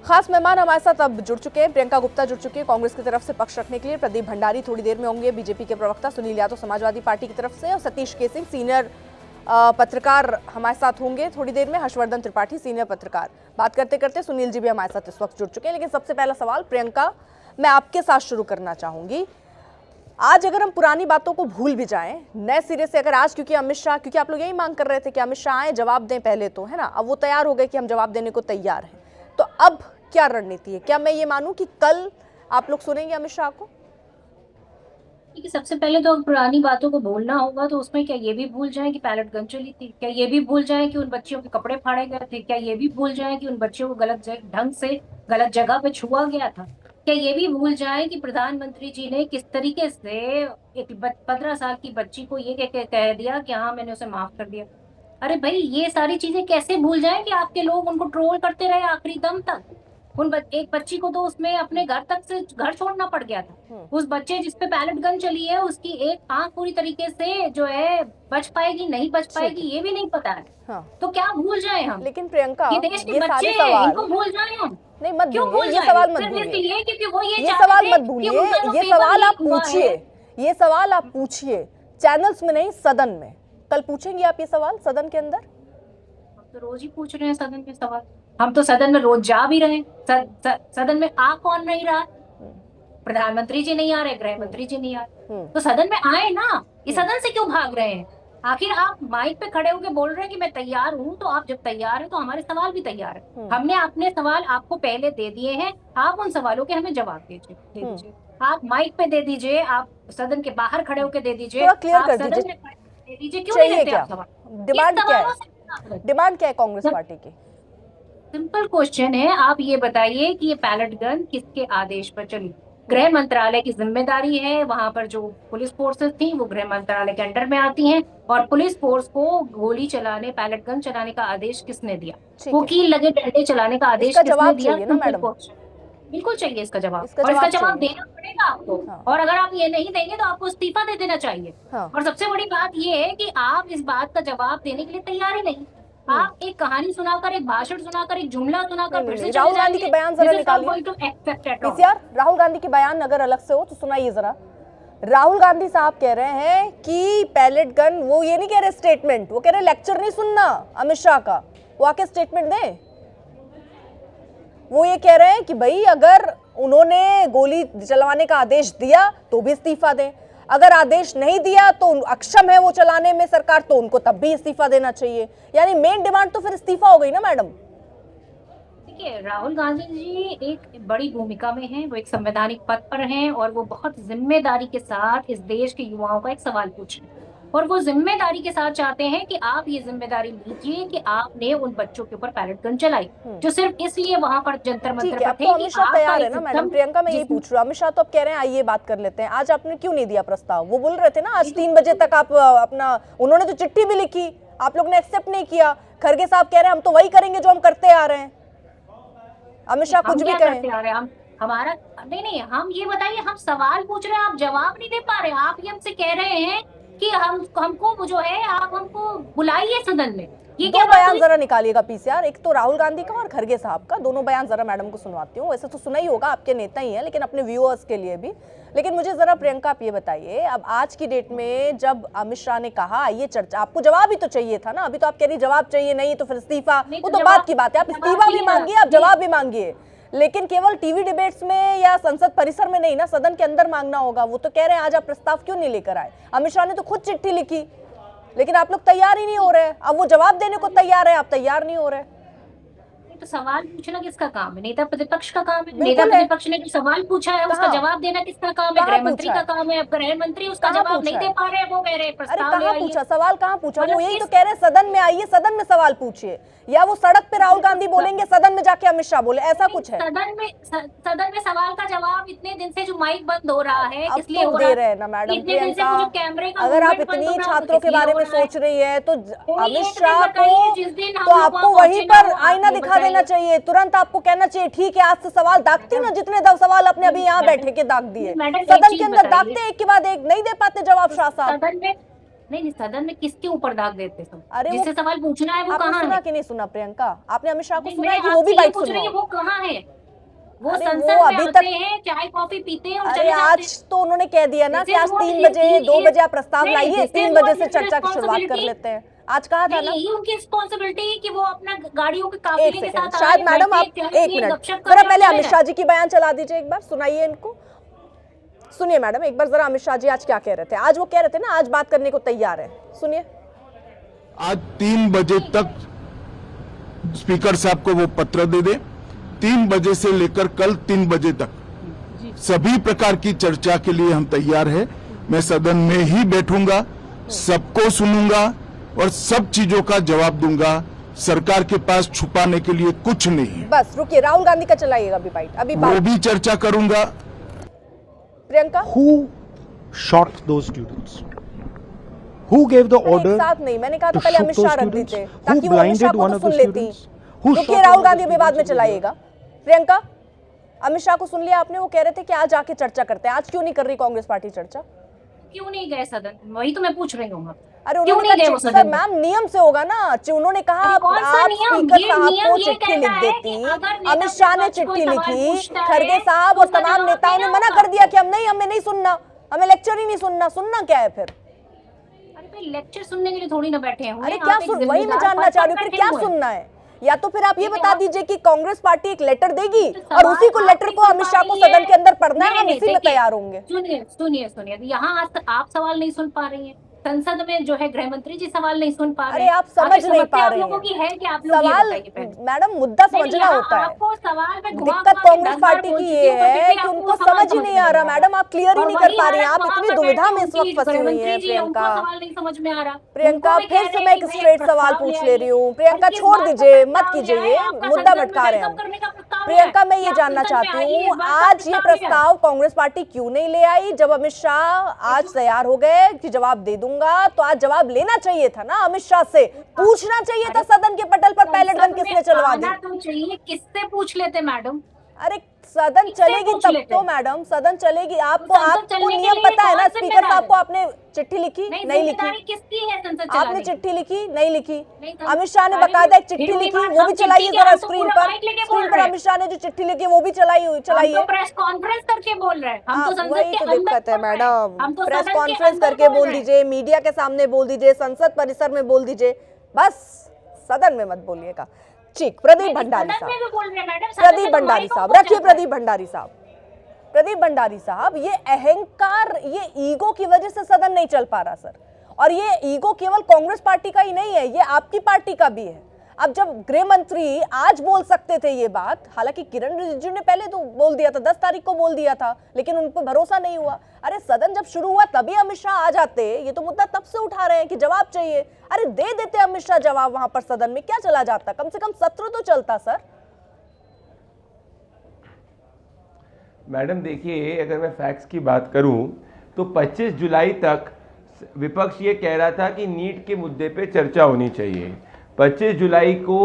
खास मेहमान हमारे साथ अब जुड़ चुके हैं। प्रियंका गुप्ता जुड़ चुकी है कांग्रेस की तरफ से पक्ष रखने के लिए। प्रदीप भंडारी थोड़ी देर में होंगे, बीजेपी के प्रवक्ता सुनील यादव समाजवादी पार्टी की तरफ से, और सतीश के सिंह सीनियर पत्रकार हमारे साथ होंगे थोड़ी देर में। हर्षवर्धन त्रिपाठी सीनियर पत्रकार। बात करते करते सुनील जी भी हमारे साथ इस वक्त जुड़ चुके हैं। लेकिन सबसे पहला सवाल प्रियंका, मैं आपके साथ शुरू करना चाहूंगी। आज अगर हम पुरानी बातों को भूल भी जाएं, नए सिरे से अगर आज, क्योंकि अमित शाह, क्योंकि आप लोग यही मांग कर रहे थे कि अमित शाह आए जवाब दें पहले, तो है ना, अब वो तैयार हो गए कि हम जवाब देने को तैयार हैं, तो अब क्या रणनीति है? क्या मैं ये मानूं कि कल आप लोग सुनेंगे अमित शाह को? देखिए, सबसे पहले तो पुरानी बातों को भूलना होगा, तो उसमें क्या ये भी भूल जाएं कि पैलेट गन चली थी? क्या ये भी भूल जाएं कि उन बच्चियों के कपड़े फाड़े गए थे? क्या ये भी भूल जाएं कि उन बच्चियों को गलत ढंग से गलत जगह पे छुआ गया था? क्या ये भी भूल जाएं कि प्रधानमंत्री जी ने किस तरीके से एक 15 साल की बच्ची को ये कह दिया कि हाँ, मैंने उसे माफ कर दिया? अरे भाई, ये सारी चीजें कैसे भूल जाएं कि आपके लोग उनको ट्रोल करते रहे आखिरी दम तक? एक बच्ची को तो उसमें अपने घर तक से घर छोड़ना पड़ गया था। उस बच्चे जिसपे पैलेट गन चली है, उसकी एक आंख पूरी तरीके से जो है बच पाएगी नहीं बच ठीक पाएगी है। ये भी नहीं पता है। हाँ, तो क्या भूल जाए हम? लेकिन प्रियंका, ये देश के ये बच्चे सारे हैं, सवाल इनको भूल जाए हम? नहीं, मत क्यों भूलिए, भूल ये जाए? सवाल मत सिर्फ भूलिए, इसलिए क्योंकि वो ये ये चाहते सवाल थे मत कि भूलिए, उनका जो ये पेपर सवाल आप लीक हुआ पूछिए, है। ये सवाल आप पूछिए चैनल्स में नहीं, सदन में। कल पूछेंगे आप ये सवाल सदन के अंदर? हम तो रोज ही पूछ रहे हैं सदन में सवाल। हम तो सदन में रोज जा भी रहे हैं। सदन में आ कौन नहीं रहा? प्रधानमंत्री जी नहीं आ रहे, गृह मंत्री जी नहीं आ रहे, हम्म तो सदन में आए ना। इस हम्म सदन से क्यों भाग रहे हैं? आखिर आप माइक पे खड़े होकर बोल रहे हैं कि मैं तैयार हूँ, तो आप जब तैयार है तो हमारे सवाल भी तैयार है। हम्म हमने अपने सवाल आपको पहले दे दिए हैं, आप उन सवालों के हमें जवाब दे हम्म दीजिए। आप माइक पे दे दीजिए, आप सदन के बाहर खड़े होकर दे दीजिए, थोड़ा क्लियर आप कर सदन दीजिए, में खड़े होकर दे दीजिए। क्यों नहीं चाहिए देते क्या? आप सवाल? किन डिमांड क्या है? सवालों से आप करते हैं? डिमांड क्या है कांग्रेस जब पार्टी की? सिंपल क्वेश्चन है, आप ये बताइए कि ये पैलेट गन किसके आदेश पर चली? गृह मंत्रालय की जिम्मेदारी है। वहां पर जो पुलिस फोर्सेस थी वो गृह मंत्रालय के अंडर में आती हैं। और पुलिस फोर्स को गोली चलाने, पैलेट गन चलाने का आदेश किसने दिया? ठीक वो है, कील लगे डंडे चलाने का आदेश इसका किसने जवाब दिया? चाहिए ना सिंपल मैडम? क्वेश्चन। बिल्कुल चाहिए इसका जवाब, इसका और इसका जवाब जवाब चाहिए। देना पड़ेगा आपको। हाँ और अगर आप ये नहीं देंगे तो आपको इस्तीफा दे देना चाहिए। हाँ। और सबसे बड़ी बात ये है कि आप इस बात का जवाब देने के लिए तैयार ही नहीं। हम्म आप एक कहानी सुनाकर, एक भाषण सुनाकर, एक जुमला नहीं सुनाकर नहीं फिर से नहीं, चले राहुल गांधी के जाएंगे। बयान जरा दिस इज नॉट निकालिए। Going to accept at all. PCR, Rahul Gandhi के बयान अगर अलग से हो तो सुनाइए जरा। राहुल गांधी साहब कह रहे हैं कि पैलेट गन, वो ये नहीं कह रहे स्टेटमेंट, वो कह रहे लेक्चर नहीं सुनना अमित शाह का, वो आके स्टेटमेंट दें। वो ये कह रहे हैं कि भाई अगर उन्होंने गोली चलवाने का आदेश दिया तो भी इस्तीफा दें, अगर आदेश नहीं दिया तो अक्षम है वो चलाने में सरकार, तो उनको तब भी इस्तीफा देना चाहिए। यानी मेन डिमांड तो फिर इस्तीफा हो गई ना मैडम? देखिए, राहुल गांधी जी एक बड़ी भूमिका में हैं, वो एक संवैधानिक पद पर हैं, और वो बहुत जिम्मेदारी के साथ इस देश के युवाओं का एक सवाल पूछ रहे हैं। और वो जिम्मेदारी के साथ चाहते हैं कि आप ये जिम्मेदारी लीजिए कि आपने उन बच्चों के ऊपर पैलेट गन चलाई, जो सिर्फ इसलिए वहां पर जंतर ठीक मंत्र है, पर अब तो थे कि अमित शाह आपका तैयार है एक ना मैडम? सिस्टम प्रियंका, मैं यही जिस पूछ रही हूँ, अमित शाह तो अब कह रहे हैं आइए बात कर लेते हैं। आज आपने क्यों नहीं दिया प्रस्ताव? वो बोल रहे थे ना आज 3 बजे तक आप अपना, उन्होंने तो चिट्ठी भी लिखी, आप लोग ने एक्सेप्ट नहीं किया। खरगे साहब कह रहे हैं हम तो वही करेंगे जो हम करते आ रहे हैं। अमित शाह हम कुछ भी क्या कहें। करते आ रहे हैं? हम हमारा नहीं नहीं, हम ये बताइए, हम सवाल पूछ रहे हैं, आप जवाब नहीं दे पा रहे। आप ये हमसे कह रहे हैं कि हम हमको वो जो है, आप हमको बुलाइए सदन में। ये दो क्या बात बयान हुई? जरा निकालिएगा पीसीआर, एक तो राहुल गांधी का और खरगे साहब का, दोनों बयान जरा मैडम को सुनवाती हूँ। वैसे तो सुना ही होगा, आपके नेता ही हैं, लेकिन अपने व्यूअर्स के लिए भी। लेकिन मुझे जरा प्रियंका आप ये बताइए, अब आज की डेट में जब अमित शाह ने कहा आइए चर्चा, आपको जवाब ही तो चाहिए था ना? अभी तो आप कह रही जवाब चाहिए नहीं तो फिर इस्तीफा, वो तो बात की बात है। आप इस्तीफा भी मांगिए, आप जवाब भी मांगिए, लेकिन केवल टीवी डिबेट्स में या संसद परिसर में नहीं ना, सदन के अंदर मांगना होगा। वो तो कह रहे हैं आज आप प्रस्ताव क्यों नहीं लेकर आए? अमित शाह ने तो खुद चिट्ठी लिखी, लेकिन आप लोग तैयार ही नहीं हो रहे। अब वो जवाब देने को तैयार है, आप तैयार नहीं हो रहे। तो सवाल पूछना किसका काम है? नेता प्रतिपक्ष का काम है। नेता बिल्कुल है। प्रतिपक्ष ने जो सवाल पूछा है उसका कहाँ जवाब देना किसका काम है? कहाँ गृह मंत्री पूछा का है? काम है। अब गृह मंत्री उसका कहाँ जवाब नहीं पूछा दे है? पा रहे, वो कह रहे हैं अरे प्रस्ताव ले कहाँ आइए। पूछा? सवाल कहाँ पूछा? वो मतलब यही तो किस कह रहे हैं सदन में आइए, सदन में सवाल पूछिए, या वो सड़क पे राहुल गांधी बोलेंगे, सदन में जाके अमित शाह बोले, ऐसा कुछ है? सदन में सवाल का जवाब इतने दिन से जो माइक बंद हो रहा है, अब किस लिए तो हो रहा दे है? रहे हैं ना मैडम इतने दिन से प्रियंका। वो जो कैमरे का अगर आप मूवमेंट बंद हो इतनी रहा है, वो छात्रों किस के लिए बारे हो में रहा है? सोच रही है तो कोई अमित एक दिन शाह बताइए को जिस दिन तो हम लोग आपको वहां वहीं पहुंचे ना पर हो, आईना आप ये दिखा देना बताइए। चाहिए। तुरंत आपको कहना चाहिए ठीक है, आज से सवाल दागती ना, जितने सवाल अपने अभी यहाँ बैठे के दाग दिए, मैडम एक सदन के चीज अंदर बताइए, दागते एक के बाद एक, नहीं दे पाते जवाब शाह साहब। सदन में नहीं नहीं, सदन में किसके ऊपर दाग देते सब? अरे वो जिससे सवाल पूछना है वो आपने कहाँ सुना है? कि नहीं सुना प्रियंका? आपने अमित शाह को नहीं, सुना मैं है कि वो भी आपसे ये बाइट पूछ रही हूँ, सुनवाओ? वो कहाँ है? वो अरे संसद वो में अभी आते तक, हैं, चाय कॉफी पीते हैं और अरे चले जाते हैं। आज तो उन्होंने कह दिया ना कि दिस इज आज व्हाट 3 बजे 2 बजे आप प्रस्ताव नहीं, लाइए, दिस 3 इज बजे व्हाट से हिज चर्चा की शुरुआत कर रिस्पॉन्सिबिलिटी। लेते हैं। आज कहा था नहीं, ना। यही उनकी रिस्पॉन्सिबिलिटी है कि वो अपना गाड़ियों के एक काफिले के सेकंड, साथ शायद आए, मैडम बैठे, आप चाय एक पिए, मिनट गपशप जरा करें और पहले चले अमित जाए। शाह जी की बयान चला दीजिए, एक बार सुनाइए इनको। सुनिए मैडम एक बार जरा अमित शाह जी आज क्या कह रहे थे। आज वो कह रहे थे ना आज बात करने को तैयार है, सुनिए। आज 3 बजे तक स्पीकर साहब को वो पत्र दे दे। 3 बजे से लेकर कल 3 बजे तक सभी प्रकार की चर्चा के लिए हम तैयार हैं। मैं सदन में ही बैठूंगा, सबको सुनूंगा और सब चीजों का जवाब दूंगा। सरकार के पास छुपाने के लिए कुछ नहीं है। बस रुकिए, राहुल गांधी का चलाइएगा अभी बाइट, अभी वो बात भी चर्चा करूंगा। Priyanka. Who shot those students? Who gave the अरे एक order साथ नहीं, मैंने कहा था to पहले shoot अमित those शाह रख students? देते Who ताकि वो अमित शाह blinded को one तो of the सुन लेती। students? Who रुकिए, shot Rahul one of Gandhi the भी बाद में students? चलाइएगा। प्रियंका, अमित शाह को सुन लिया आपने? वो कह रहे थे कि आज आके चर्चा करते हैं। आज क्यों नहीं कर रही कांग्रेस पार्टी चर्चा? क्यों नहीं गए सदन? वही तो मैं पूछ रही हूँ। अरे क्यों उन्होंने नहीं गए वो कहा सदन में? मैम नियम से होगा ना। उन्होंने कहा अरे कौन सा आप नियम? स्पीकर ये साहब नियम को ये चिट्ठी कहता लिख है देती। कि अगर नेता अमित शाह ने प्रतिपक्ष कोई चिट्ठी सवाल लिखी, पूछता है, खड़गे साहब तो और उसका तमाम जवाब नेताओं ने देना मना होगा। कर दिया कि हमें नहीं सुनना, हमें लेक्चर ही नहीं सुनना। सुनना क्या है फिर? अरे भाई, लेक्चर सुनने के लिए थोड़ी ना बैठे हैं। अरे क्या सुन, वही मैं जानना चाह रही हूँ, फिर क्या सुनना है? या तो फिर आप ये बता दीजिए कि कांग्रेस पार्टी एक लेटर देगी और उसी को लेटर को अमित शाह को सदन के अंदर पढ़ना है, हम इसी में तैयार होंगे। सुनिए सुनिए सुनिए, यहाँ आज आप सवाल नहीं सुन पा रही हैं, संसद में जो है गृह मंत्री जी सवाल नहीं सुन पा रहे अरे हैं। आप समझ नहीं पा आप रहे लोगों की हैं। है कि आप लोग ये सवाल बताइए पहले। मैडम मुद्दा नहीं, समझना यहाँ होता है। आपको सवाल में घुमा दिक्कत घुमा के कांग्रेस 10 बार पार्टी बोल की चुकी ये हूँ, पर फिर है भी कि आपको उनको सवाल समझ ही नहीं आ रहा। में मैडम आप क्लियर ही और नहीं कर वही पा रही हैं। हालत आप वहाँ इतनी पर दुविधा बैठे में इस वक्त उनकी फंसी हुई गृहमंत्री हैं जी हैं, उनको प्रियंका। सवाल नहीं समझ में आ रहा। प्रियंका उनको भी फिर कह से रहे मैं हैं एक कि स्ट्रेट भाई सवाल प्रस्ताव पूछ ले ले रही हूँ। आइए। प्रियंका और किस छोड़ बात का दीजिए, मत प्रस्ताव ले कीजिए, आए? आपका मुद्दा संसद में भटका रहे हैं वेलकम हम। करने का प्रस्ताव है प्रियंका मैं कि ये आप जानना संसद में चाहती आइए, हूँ इस बात का आज ये है। प्रस्ताव कांग्रेस पार्टी क्यों नहीं ले आई? जब अमित शाह आज तैयार हो गए कि जवाब दे दूंगा, तो आज जवाब लेना चाहिए था ना अमित शाह से, पूछना चाहिए था सदन के पटल पर पैलेट गन किसने चलवा दी। आना तो चाहिए, किससे पूछ लेते मैडम? अरे सदन चलेगी पूछ तब लेते तो हैं? मैडम, सदन चलेगी। आपको संसद आपको चलने के नियम लिए पता है ना? कौन स्पीकर जिम्मेदार साहब है? को आपने चिट्ठी लिखी नहीं, नहीं जिम्मेदारी लिखी? किसकी है संसद आपने चलाने की? चिट्ठी लिखी नहीं लिखी? नहीं, अमित शाह ने सारी बकायदा एक चिट्ठी फिर वही लिखी, बात, वो हम भी चिट्ठी चलाइए के जरा हम तो स्क्रीन पूरा पर। माइक लेके बोल स्क्रीन पर रहे हैं। अमित शाह ने जो चिट्ठी लिखी वो भी हम चलाइए। तो प्रेस कॉन्फ्रेंस करके बोल रहे हैं। हम तो संसद वही के तो अंदर दिक्कत है बोल रहे हैं। मैडम। हम तो प्रेस सदन के कॉन्फ्रेंस अंदर करके बोल बोल रहे हैं। दीजिए, मीडिया के सामने बोल दीजिए, संसद परिसर में बोल दीजिए, बस सदन में मत बोलिएगा। ठीक, प्रदीप भंडारी सदन में साहब, भी बोल रहे हैं मैडम, सदन प्रदीप में तो भंडारी माइक साहब ऑन रखिए। चल रहा है। प्रदीप भंडारी साहब, प्रदीप भंडारी साहब, ये अहंकार, ये ईगो की वजह से सदन नहीं चल पा रहा सर। और ये ईगो केवल कांग्रेस पार्टी का ही नहीं है, ये आपकी पार्टी का भी है। अब जब गृह मंत्री आज बोल सकते थे ये बात, हालांकि किरण रिजिजू ने पहले तो बोल दिया था, 10 तारीख को बोल दिया था, लेकिन उन पर भरोसा नहीं हुआ। अरे सदन जब शुरू हुआ तभी अमित शाह आ जाते। ये तो मुद्दा तब से उठा रहे हैं कि जवाब चाहिए। अरे दे देते अमित शाह जवाब वहां पर सदन में, क्या चला जाता? कम से कम सत्र तो चलता सर। मैडम देखिए, अगर मैं फैक्ट्स की बात करूं तो 25 जुलाई तक विपक्ष ये कह रहा था कि नीट के मुद्दे पे चर्चा होनी चाहिए। 25 जुलाई को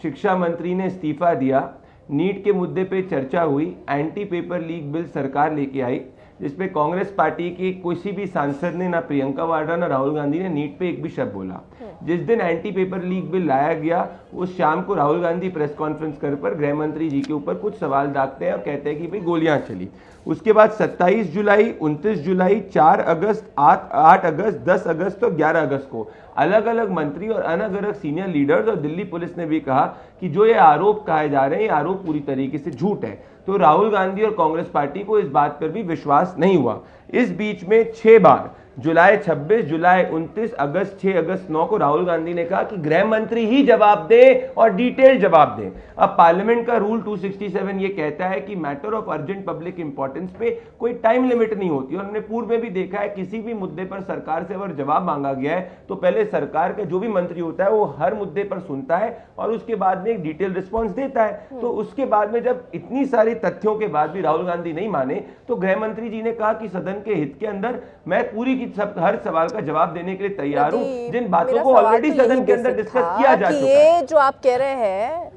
शिक्षा मंत्री ने इस्तीफा दिया, नीट के मुद्दे पे चर्चा हुई, एंटी पेपर लीक बिल सरकार लेके आई, जिसपे कांग्रेस पार्टी के किसी भी सांसद ने, ना प्रियंका वाड्रा ना राहुल गांधी ने नीट पे एक भी शब्द बोला। जिस दिन एंटी पेपर लीक बिल लाया गया, उस शाम को राहुल गांधी प्रेस कॉन्फ्रेंस कर पर गृह मंत्री जी के ऊपर कुछ सवाल दागते हैं और कहते हैं कि भाई गोलियां चली। उसके बाद 27 जुलाई, 29 जुलाई, 4 अगस्त, 8 अगस्त, 10 अगस्त और 11 अगस्त को अलग अलग मंत्री और अलग अलग सीनियर लीडर्स और दिल्ली पुलिस ने भी कहा कि जो ये आरोप कहे जा रहे हैं, ये आरोप पूरी तरीके से झूठ है। तो राहुल गांधी और कांग्रेस पार्टी को इस बात पर भी विश्वास नहीं हुआ। इस बीच में 6 बार, जुलाई 26, जुलाई 29, अगस्त 6, अगस्त 9 को राहुल गांधी ने कहा कि गृह मंत्री ही जवाब दे और डिटेल जवाब दे। अब पार्लियामेंट का रूल 267 ये कहता है कि matter of urgent public importance पे कोई टाइम लिमिट नहीं होती। और हमने पूर्व में भी देखा है, किसी भी मुद्दे पर सरकार से अगर जवाब मांगा गया है तो पहले सरकार का जो भी मंत्री होता है वो हर मुद्दे पर सुनता है और उसके बाद में एक डिटेल रिस्पॉन्स देता है। तो उसके बाद में जब इतनी सारी तथ्यों के बाद भी राहुल गांधी नहीं माने, तो गृह मंत्री जी ने कहा कि सदन के हित के अंदर मैं पूरी की हर सवाल का जवाब देने के लिए तैयार हूं, जिन बातों को ऑलरेडी सदन के अंदर डिस्कस किया जा चुका है। ये जो आप कह रहे हैं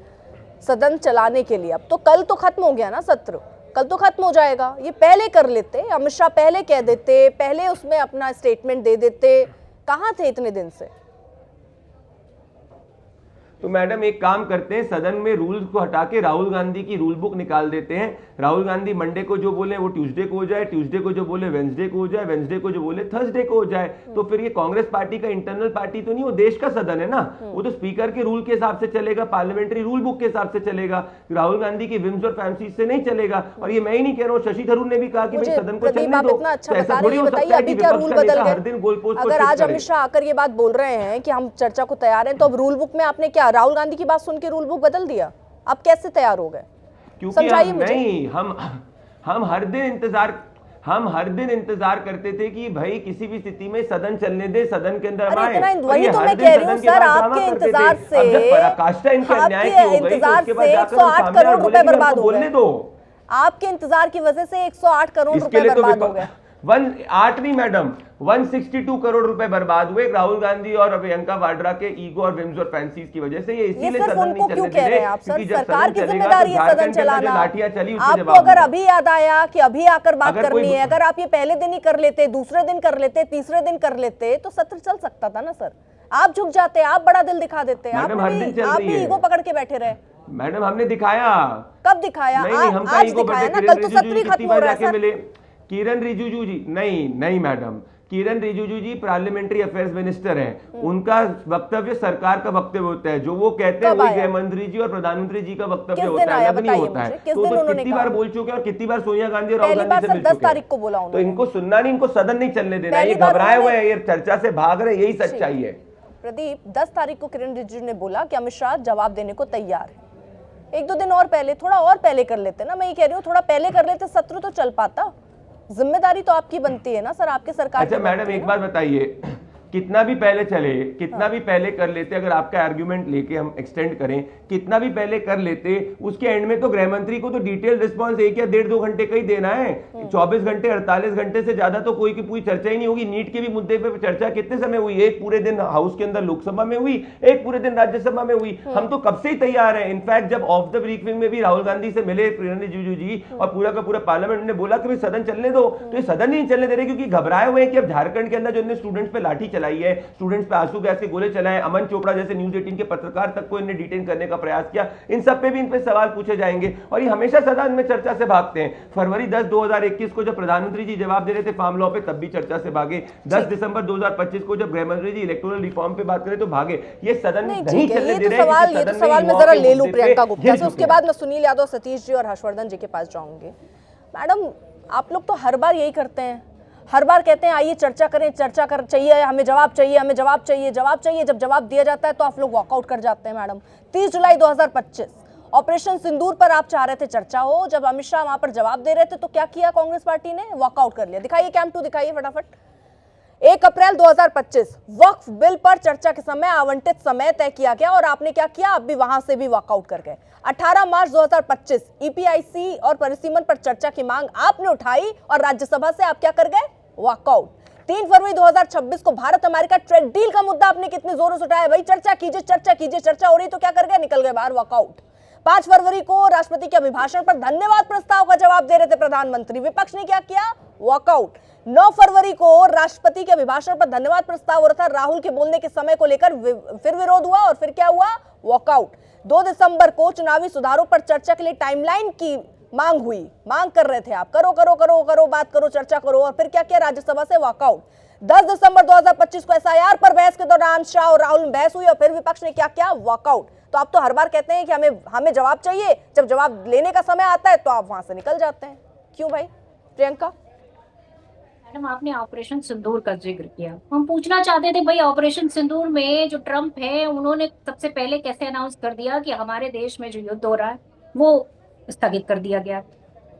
सदन चलाने के लिए, अब तो कल तो खत्म हो गया ना सत्र, कल तो खत्म हो जाएगा। ये पहले कर लेते, अमित शाह पहले कह देते, पहले उसमें अपना स्टेटमेंट दे देते। कहाँ थे इतने दिन से? तो मैडम एक काम करते हैं, सदन में रूल्स को हटा के राहुल गांधी की रूल बुक निकाल देते हैं। राहुल गांधी मंडे को जो बोले वो ट्यूसडे को हो जाए, ट्यूसडे को जो बोले वेंसडे को हो जाए, वेंसडे को जो बोले थर्सडे को हो जाए। तो फिर ये कांग्रेस पार्टी का इंटरनल पार्टी तो नहीं, वो देश का सदन है ना। वो तो स्पीकर के रूल के हिसाब से चलेगा, पार्लियामेंट्री रूल बुक के हिसाब से चलेगा, राहुल गांधी की विम्स और फैंसीज से नहीं चलेगा। और ये मैं ही नहीं कह रहा हूँ, शशि थरूर ने भी कहा कि भाई सदन को चलने दो। अच्छा बता रहे हैं, बताइए अभी क्या रूल बदल गए? अगर आज अमित शाह आकर ये बात बोल रहे हैं कि हम चर्चा को तैयार हैं, तो अब रूल बुक में आपने क्या राहुल गांधी की बात सुन के रूल बुक बदल दिया? आप कैसे तैयार हो गए? क्योंकि नहीं, हम हर दिन इंतजार करते थे कि भाई किसी भी स्थिति में सदन चलने दे, सदन के अंदर आए। वही तो मैं कह रही हूँ सर, आपके इंतजार से 108 करोड़ रुपए बर्बाद हो गए। आपके इंतजार की वजह से 108 करोड़ रुपए बर्बाद हो गए। 108 नहीं मैडम, 162 करोड़ रुपए बर्बाद हुए राहुल गांधी और प्रियंका वाड्रा के ईगो और विम्स और फैंसीज की वजह से। ये इसीलिए सदन नहीं चलने दे रहे आप सर, सरकार की जिम्मेदारी है सदन चलाना। लाठियां चली, आपको अगर अभी याद आया कि अभी आकर बात करनी है, अगर आप ये पहले दिन ही कर लेते, दूसरे दिन कर लेते, तीसरे दिन कर लेते, तो सत्र चल सकता था ना सर। आप झुक जाते, आप बड़ा दिल दिखा देते, आप भी ईगो पकड़ के बैठे रहे। मैडम हमने दिखाया। कब दिखाया? आज दिखाया ना, कल तो सत्र ही खत्म हो रहा है सर। किरण रिजिजू जी, नहीं मैडम, किरण रिजिजू जी पार्लियामेंट्री अफेयर्स मिनिस्टर हैं। उनका वक्तव्य सरकार का वक्तव्य होता है, जो वो कहते हैं वही गृह मंत्री जी और प्रधानमंत्री जी का वक्तव्य होता है, अलग नहीं होता है। तो कितनी बार बोल चुके हैं और कितनी बार सोनिया गांधी और राहुल गांधी से मिल चुके हैं। 10 तारीख को बोला तो इनको सुनना नहीं, इनको सदन नहीं चलने देना। ये घबराए हुए हैं, ये चर्चा से भाग रहे हैं, यही सच्चाई है। प्रदीप, 10 तारीख को किरण रिजिजू ने बोला कि अमित शाह जवाब देने को तैयार है। 1-2 दिन और पहले, थोड़ा और पहले कर लेते ना। मैं ये कह रही हूँ थोड़ा पहले कर लेते, सत्र तो चल पाता। जिम्मेदारी तो आपकी बनती है ना सर, आपके सरकार। अच्छा मैडम एक बात बताइए, कितना भी पहले चले, कितना भी पहले कर लेते, अगर आपका आर्ग्यूमेंट लेके हम एक्सटेंड करें, कितना भी पहले कर लेते, उसके एंड में तो गृह मंत्री को तो डिटेल रिस्पांस 1 या 1.5-2 घंटे का ही देना है। 24 घंटे 48 घंटे से ज्यादा तो कोई की पूरी चर्चा ही नहीं होगी। नीट के भी मुद्दे पे चर्चा कितने समय हुई? एक पूरे दिन हाउस के अंदर लोकसभा में हुई, एक पूरे दिन राज्यसभा में हुई। हम तो कब से ही तैयार है। इनफैक्ट जब ऑफ द ब्रीफिंग में भी राहुल गांधी से मिले किरण रिजिजू जी और पूरा का पूरा पार्लियामेंट ने बोला कि सदन चलने दो, तो ये सदन नहीं चलने दे रहे क्योंकि घबराए हुए हैं कि अब झारखंड के अंदर जो स्टूडेंट्स पे लाठी चलाई है, स्टूडेंट्स पे आंसू गैस के गोले चलाए, अमन चोपड़ा जैसे न्यूज 18 के पत्रकार तक को इन्हें डिटेन करने का प्रयास किया, इन सब पे भी इन पे सवाल पूछे जाएंगे। और ये हमेशा सदन में चर्चा से भागते हैं। फरवरी 10, 2021 को जब प्रधानमंत्री जी जवाब दे रहे थे फार्म लॉ पे, तब भी चर्चा से भागे। 10 दिसंबर 2025 को जब गृह मंत्री जी इलेक्टोरल रिफॉर्म पे बात करें तो भागे। ये सदन नहीं चलने दे रहे हैं। ये तो सवाल मैं जरा ले लूं प्रियंका गुप्ता से, उसके बाद मैं सुनील यादव, सतीश जी और हर्षवर्धन जी के पास जाऊंगी। मैडम, आप लोग तो हर बार यही करते हैं, हर बार कहते हैं आइए चर्चा करें, चर्चा कर चाहिए, हमें जवाब चाहिए, हमें जवाब चाहिए, जवाब चाहिए। जब जवाब दिया जाता है तो आप लोग वॉकआउट कर जाते हैं। मैडम, 30 जुलाई 2025 ऑपरेशन सिंदूर पर आप चाह रहे थे चर्चा हो, जब अमित शाह वहां पर जवाब दे रहे थे तो क्या किया कांग्रेस पार्टी ने? वॉकआउट कर लिया। दिखाइए कैंप 2, दिखाइए फटाफट। 1 अप्रैल 2025 वक्फ बिल पर चर्चा के समय आवंटित समय तय किया गया और आपने क्या किया? आप भी वहां से भी वॉकआउट कर गए। 18 मार्च 2025 ईपीआईसी और परिसीमन पर चर्चा की मांग आपने उठाई और राज्यसभा से आप क्या कर गए? वॉकआउट। 3 फरवरी 2026 को भारत अमेरिका ट्रेड डील का मुद्दा आपने कितने जोरों से उठाया? भाई चर्चा कीजिए, चर्चा कीजिए, चर्चा हो रही तो क्या कर गए? निकल गए बाहर, वॉकआउट। 5 फरवरी को राष्ट्रपति के अभिभाषण पर धन्यवाद प्रस्ताव का जवाब दे रहे थे प्रधानमंत्री, विपक्ष ने क्या किया? वॉकआउट। 9 फरवरी को राष्ट्रपति के अभिभाषण पर धन्यवाद प्रस्ताव हो रहा था, राहुल के बोलने के समय को लेकर फिर विरोध हुआ और फिर क्या हुआ? वॉकआउट। 2 दिसंबर को चुनावी सुधारों पर चर्चा के लिए टाइमलाइन की मांग हुई, मांग कर रहे थे आप, करो करो करो करो, बात करो, चर्चा करो, और फिर क्या किया? राज्यसभा से वॉकआउट। 10 दिसंबर 2025 को एसआईआर पर बहस के दौरान शाह और राहुल में बहस हुई और फिर विपक्ष ने क्या किया? वॉकआउट। तो आप तो हर बार कहते हैं कि हमें जवाब चाहिए, जब जवाब लेने का समय आता है तो आप वहां से निकल जाते हैं। क्यों भाई? प्रियंका मैडम, आपने ऑपरेशन सिंदूर का जिक्र किया, हम पूछना चाहते थे भाई ऑपरेशन सिंदूर में जो ट्रंप है उन्होंने सबसे पहले कैसे अनाउंस कर दिया कि हमारे देश में जो युद्ध हो रहा है वो स्थगित कर दिया गया,